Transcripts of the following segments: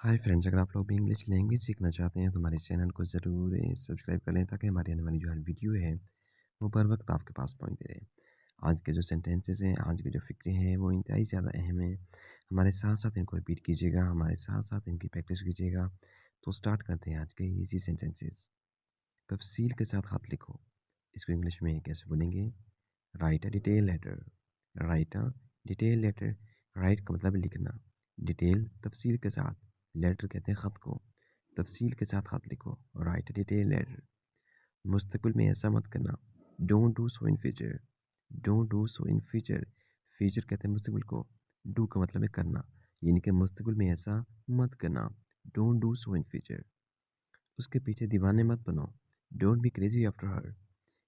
Hi friends, अगर आप लोग भी इंग्लिश लैंग्वेज सीखना चाहते हैं तो हमारे चैनल को ज़रूर सब्सक्राइब कर लें ताकि हमारी आने वाली जो हर वीडियो है वो बर वक्त आपके पास पहुंचते रहे। आज के जो सेंटेंसेस हैं, आज के जो फ़िक्रे हैं वो इंतहाई ज़्यादा अहम हैं। हमारे साथ साथ इनको रिपीट कीजिएगा, हमारे साथ साथ इनकी प्रैक्टिस कीजिएगा। तो स्टार्ट करते हैं आज के इजी सेंटेंसेस। तफसील के साथ खत लिखो। इसको इंग्लिश में कैसे बोलेंगे? Right a detail letter. Right a detail letter. Right का मतलब है लिखना, डिटेल तफसील के साथ, लेटर कहते हैं ख़त को। तफसील के साथ ख़त लिखो, राइट अ डिटेल लेटर। मुस्तक़बिल में ऐसा मत करना, don't do so in future. Don't do so in future. Future कहते हैं मुस्तक़बिल को, डू का मतलब है करना, यानी कि मुस्तक़बिल में ऐसा मत करना, don't do so in future. उसके पीछे दीवाने मत बनो, don't be crazy after her.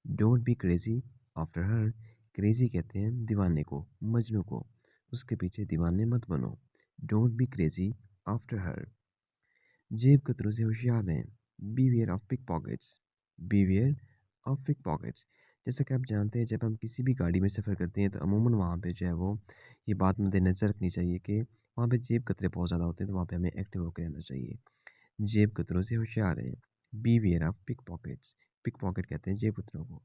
Don't be crazy after her. Crazy कहते हैं दीवाने को, मजनू को। उसके पीछे दीवाने मत बनो, don't be crazy after her. जेब कतरों से होशियार रहें, beware of pickpockets. Beware of pickpockets. जैसा कि आप जानते हैं, जब हम किसी भी गाड़ी में सफ़र करते हैं तो अमूमन वहाँ पे जो है वो ये बात मद्देनज़र रखनी चाहिए कि वहाँ पे जेब कतरे बहुत ज़्यादा होते हैं, तो वहाँ पे हमें एक्टिव होकर रहना चाहिए। जेब कतरों से होशियार रहें, beware of pickpockets. Pickpocket कहते हैं जेब कतरों को।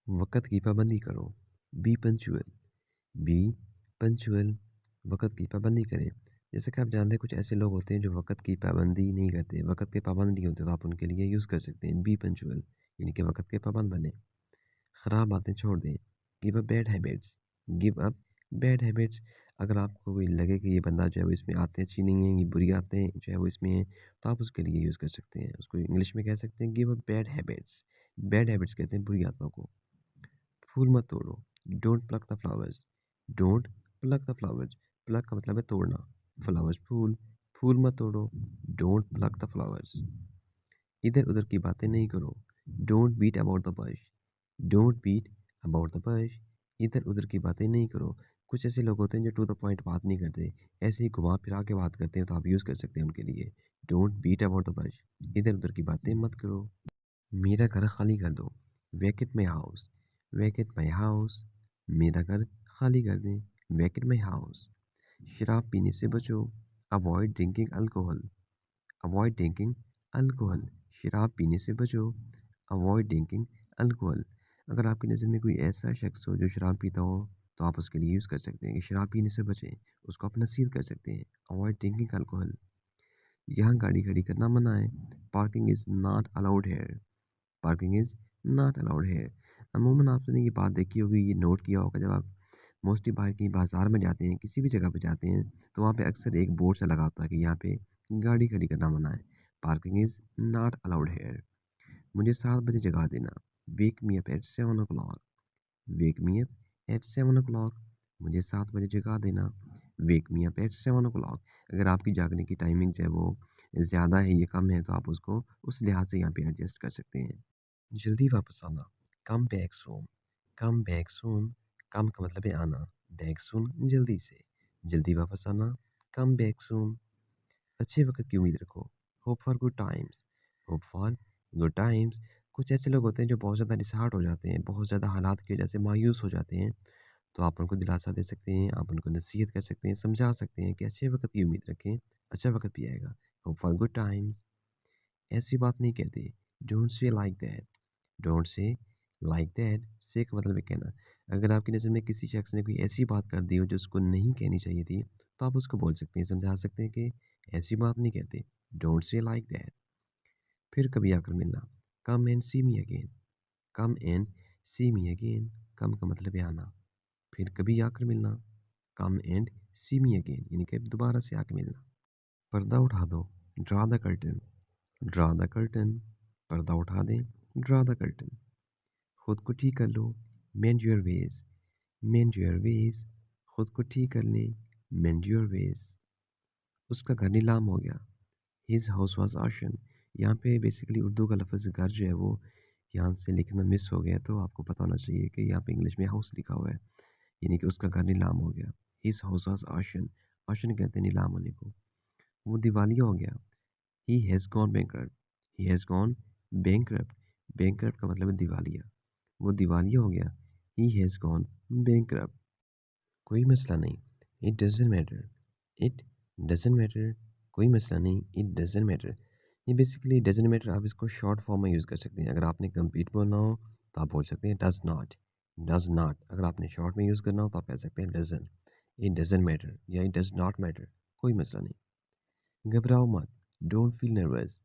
वक़्त की पाबंदी करो, बी पंक्चुअल। B punctual. वक़्त की पाबंदी करें। जैसे कि आप जानते हैं, कुछ ऐसे लोग होते हैं जो वक़्त की पाबंदी नहीं करते, वक़्त के पाबंद नहीं होते, तो आप उनके लिए यूज़ कर सकते हैं बी पंक्चुअल, यानी कि वक़्त के पाबंद बनें। ख़राब आदतें छोड़ दें, give up bad habits. Give up bad habits. अगर आपको कोई लगे कि ये बंदा जो है वो इसमें आदतें अच्छी नहीं हैं, ये बुरी आदतें जो है वो इसमें हैं, तो आप उसके लिए यूज़ कर सकते हैं। उसको इंग्लिश में कह सकते हैं give up bad habits. Bad habits कहते हैं बुरी आदतों को। फूल मत तोड़ो, don't pluck the flowers. Don't pluck the flowers. Pluck का मतलब है तोड़ना, फ्लावर्स फूल। फूल मत तोड़ो, डोंट प्लक द फ्लावर्स। इधर उधर की बातें नहीं करो, don't beat about the bush. Don't beat about the bush. इधर उधर की बातें नहीं करो। कुछ ऐसे लोग होते हैं जो टू द पॉइंट बात नहीं करते, ऐसे ही घुमा फिरा के बात करते हैं, तो आप यूज़ कर सकते हैं उनके लिए don't beat about the bush. इधर उधर की बातें मत करो। मेरा घर खाली कर दो, वैकेट my house. Venkat my house. मेरा घर खाली कर दें, वैकेट माई हाउस। शराब पीने से बचो, avoid drinking alcohol. Avoid drinking alcohol. शराब पीने से बचो, अवॉइड ड्रिंकिंग अल्कोहल। अगर आपकी नज़र में कोई ऐसा शख्स हो जो शराब पीता हो, तो आप उसके लिए यूज़ कर सकते हैं कि शराब पीने से बचें, उसको आप नसीहत कर सकते हैं, अवॉइड ड्रिंकिंग अल्कोहल। यहाँ गाड़ी खड़ी करना मना है, parking is not allowed here. Parking is not allowed here. अमूमन आपने ये बात देखी होगी, ये नोट किया होगा, जब आप मोस्टली बाहर कहीं बाज़ार में जाते हैं, किसी भी जगह पे जाते हैं, तो वहाँ पे अक्सर एक बोर्ड सा लगा होता है कि यहाँ पे गाड़ी खड़ी करना मना है, parking is not allowed here. मुझे 7 बजे जगा देना, wake me up at 7 o'clock। Wake me up at 7 o'clock। मुझे 7 बजे जगा देना, wake me up at 7 o'clock। अगर आपकी जागने की टाइमिंग जो है वो ज़्यादा है या कम है, तो आप उसको उस लिहाज से यहाँ पे एडजस्ट कर सकते हैं। जल्दी वापस आना, come back soon. Come back soon. कम का मतलब है आना, बैक सून जल्दी से। जल्दी वापस आना, कम बैक सून। अच्छे वक्त की उम्मीद रखो, hope for good times. Hope for good times. कुछ ऐसे लोग होते हैं जो बहुत ज़्यादा डिसहार्ट हो जाते हैं, बहुत ज़्यादा हालात की वजह से मायूस हो जाते हैं, तो आप उनको दिलासा दे सकते हैं, आप उनको नसीहत कर सकते हैं, समझा सकते हैं कि अच्छे वक्त की उम्मीद रखें, अच्छा वक्त भी आएगा। Hope for good times. ऐसी बात नहीं कहते, don't say like that. Don't say like that. से का मतलब है कहना। अगर आपकी नज़र में किसी शख्स ने कोई ऐसी बात कर दी हो जो उसको नहीं कहनी चाहिए थी, तो आप उसको बोल सकते हैं, समझा सकते हैं कि ऐसी बात नहीं कहते, डोंट से लाइक दैट। फिर कभी आकर मिलना, come and see me again. Come and see me again. Come का मतलब है आना, फिर कभी आकर मिलना, come and see me again, यानी कि दोबारा से आकर मिलना। पर्दा उठा दो, draw the curtain. Draw the curtain. पर्दा उठा दें, ड्रा द कर्टन। खुद को ठीक कर लो, mend your ways. Mend your ways. खुद को ठीक कर लें, मेंड योर वेज। उसका घर नीलाम हो गया, हिज हाउस वाज ऑक्शन। यहाँ पे बेसिकली उर्दू का लफ्ज़ घर जो है वो यहाँ से लिखना मिस हो गया, तो आपको पता होना चाहिए कि यहाँ पे इंग्लिश में हाउस लिखा हुआ है, यानी कि उसका घर नीलाम हो गया। His house was auction. Auction कहते हैं नीलाम होने को। वो दिवालिया हो गया, he has gone bankrupt. He has gone bankrupt. Bankrupt का मतलब है दिवालिया। वो दिवालिया हो गया, ही हैज़ गॉन बैंकरप्ट। कोई मसला नहीं, it doesn't matter. It doesn't matter. कोई मसला नहीं, इट डज़न्ट मैटर। ये बेसिकली डज़न्ट मैटर आप इसको शॉर्ट फॉर्म में यूज़ कर सकते हैं। अगर आपने कंप्लीट बोलना हो तो आप बोल सकते हैं डज़ नॉट। अगर आपने शॉर्ट में यूज़ करना हो तो आप कह सकते हैं डज़न्ट। इट डज़न्ट मैटर या इट डज़ नॉट मैटर, कोई मसला नहीं। घबराओ मत, don't feel nervous.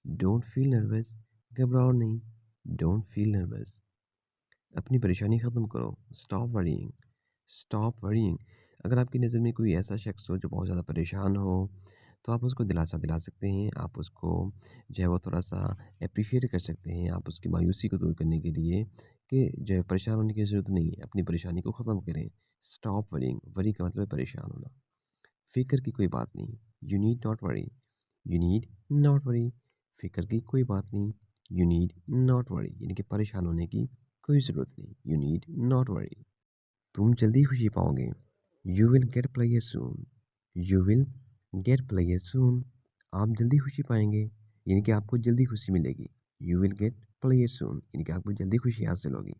Don't feel nervous, घबराओ नहीं, डोंट फील नर्वस। अपनी परेशानी ख़त्म करो, स्टॉप वरीइंग। Stop worrying. अगर आपकी नज़र में कोई ऐसा शख्स हो जो बहुत ज़्यादा परेशान हो, तो आप उसको दिलासा दिला सकते हैं। आप उसको जो है वो थोड़ा-सा एप्रिशिएट कर सकते हैं। आप उसकी मायूसी को दूर करने के लिए कि जो है परेशान होने की ज़रूरत नहीं है, अपनी परेशानी को ख़त्म करें। स्टॉप वरीइंग, वरी का मतलब है परेशान होना। फ़िक्र की कोई बात नहीं, you need not worry. You need not worry. फ़िक्र की कोई बात नहीं, यू नीड नॉट वरी, यानी कि परेशान होने की कोई ज़रूरत नहीं, यू नीड नॉट वरी। तुम जल्दी खुशी पाओगे, you will get pleasure soon. You will get pleasure soon. आप जल्दी खुशी पाएंगे, यानी कि आपको जल्दी खुशी मिलेगी। यू विल गेट प्लेयर सून, यानी कि आपको जल्दी खुशी हासिल होगी।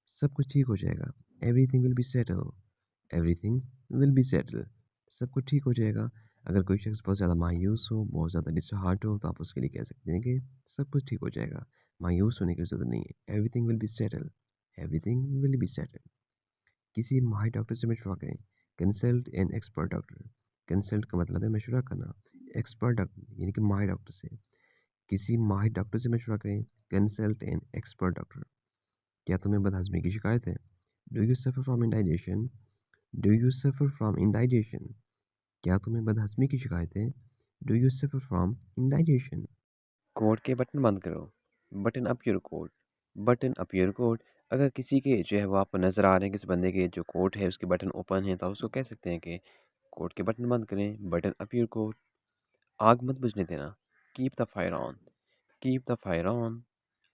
सब कुछ ठीक हो जाएगा, everything will be settle. Everything will be settle. सब कुछ ठीक हो जाएगा। अगर कोई शख्स बहुत ज़्यादा मायूस हो, बहुत ज़्यादा डिसहार्ट हो, तो आप उसके लिए कह सकते हैं कि सब कुछ ठीक हो जाएगा, मायूस होने की ज़रूरत नहीं है। Everything will be settle. Everything will be settle. किसी माहिर डॉक्टर से मशवरा करें, consult an expert doctor. Consult का मतलब है मशवरा करना, एक्सपर्ट डॉक्टर यानी कि माहिर डॉक्टर से। किसी माहिर डॉक्टर से मशवरा करें, कंसल्ट एन एक्सपर्ट डॉक्टर। क्या तुम्हें बदहज़मी की शिकायत है? Do you suffer from indigestion? Do you suffer from indigestion? क्या तुम्हें बदहज़मी की शिकायत है? Do you suffer from indigestion? कोट के बटन बंद करो, button up your coat. Button up your coat. अगर किसी के जो है वो आपको नज़र आ रहे हैं, किसी बंदे के जो कोट है उसके बटन ओपन है, तो आप उसको कह सकते हैं कि कोट के बटन बंद करें, बटन अप योर कोट। आग मत बुझने देना, keep the fire on. Keep the fire on.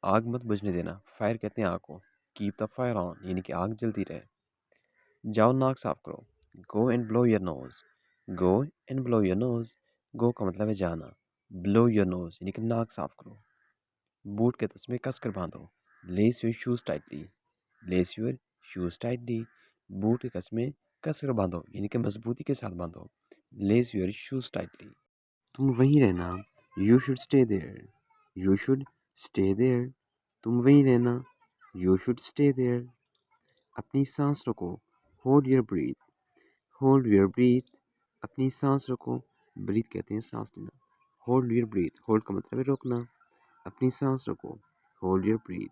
आग मत बुझने देना, फायर कहते हैं आग को। कीप द फायर ऑन यानी कि आग जलती रहे। जाओ नाक साफ करो, go and blow your nose. Go and blow your nose. Go का मतलब है जाना, ब्लो योर नोज़ यानी कि नाक साफ करो। बूट के तस्मे कस कर बांधो, lace your shoes tightly. Lace your shoes tightly. Boot के कस्मे कस कर बांधो यानी कि मजबूती के साथ बांधो, लेस योर शूज़ टाइटली। तुम वहीं रहना, you should stay there. You should stay there. तुम वहीं रहना, यू शुड स्टे देयर। अपनी सांस रखो, hold your breathe. Hold your breathe. अपनी सांस रखो, ब्रीथ कहते हैं सांस लेना। होल्ड योर ब्रीथ, होल्ड का मतलब है रोकना। अपनी सांस रखो, होल्ड योर ब्रीथ।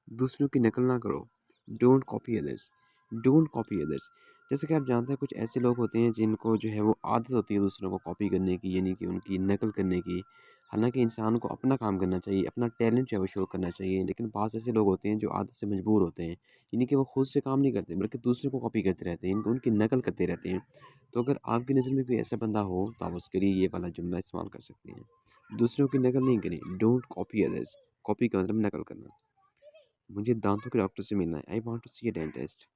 दूसरों की नकल ना करो, don't copy others. Don't copy others. जैसे कि आप जानते हैं कुछ ऐसे लोग होते हैं जिनको जो है वो आदत होती है दूसरों को कॉपी करने की, यानी कि उनकी नकल करने की। हालांकि इंसान को अपना काम करना चाहिए, अपना टैलेंट जो है वो शो करना चाहिए, लेकिन पास ऐसे लोग होते हैं जो आदत से मजबूर होते हैं, यानी कि वो खुद से काम नहीं करते बल्कि दूसरों को कॉपी करते रहते हैं, इनको उनकी नकल करते रहते हैं। तो अगर आपकी नज़र में कोई ऐसा बंदा हो तो आप उसके लिए ये वाला जुमला इस्तेमाल कर सकते हैं। दूसरों की नकल नहीं करें, डोंट कॉपी अदर्स। कॉपी का मतलब नकल करना। मुझे दांतों के डॉक्टर से मिलना है, I want to see a dentist.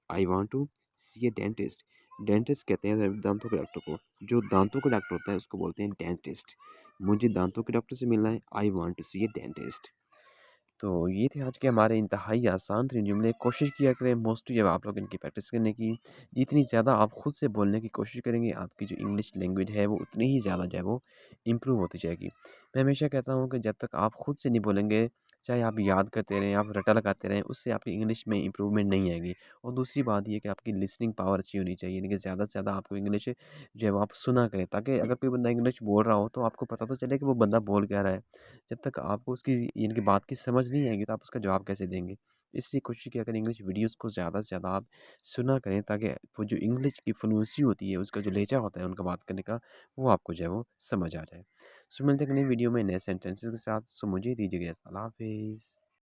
I want to see a dentist. Dentist कहते हैं दांतों के डॉक्टर को। जो दांतों का डॉक्टर होता है उसको बोलते हैं डेंटिस्ट। मुझे दांतों के डॉक्टर से मिलना है, I want to see a dentist. तो ये थे आज के हमारे इंतहाई आसान तरीन जुमले। कोशिश किया करें मोस्टली जब आप लोग इनकी प्रैक्टिस करने की, जितनी ज़्यादा आप खुद से बोलने की कोशिश करेंगे, आपकी जो इंग्लिश लैंग्वेज है वो उतनी ही ज़्यादा जो है वो इम्प्रूव होती जाएगी। मैं हमेशा कहता हूँ कि जब तक आप खुद से नहीं बोलेंगे, चाहे आप याद करते रहें, आप रटा लगाते रहें, उससे आपकी इंग्लिश में इम्प्रूवमेंट नहीं आएगी। और दूसरी बात ये कि आपकी लिसनिंग पावर अच्छी होनी चाहिए, यानी कि ज़्यादा से ज़्यादा आपको इंग्लिश जो है वो आप सुना करें, ताकि अगर कोई बंदा इंग्लिश बोल रहा हो तो आपको पता तो चले कि वो बंदा बोल क्या रहा है। जब तक आपको उसकी यानी कि बात की समझ नहीं आएगी तो आप उसका जवाब कैसे देंगे? इसलिए कोशिश किया करें इंग्लिश वीडियोज़ को ज़्यादा से ज़्यादा आप सुना करें, ताकि वो जो इंग्लिश की फ्लुएंसी होती है, उसका जो लहज़ा होता है उनका बात करने का, वो आपको जो है वो समझ आ जाए। सो मिलते हैं एक नई वीडियो में नए सेंटेंसेस के साथ। सो मुझे दीजिए इजाज़त। अल्लाह हाफ़िज़।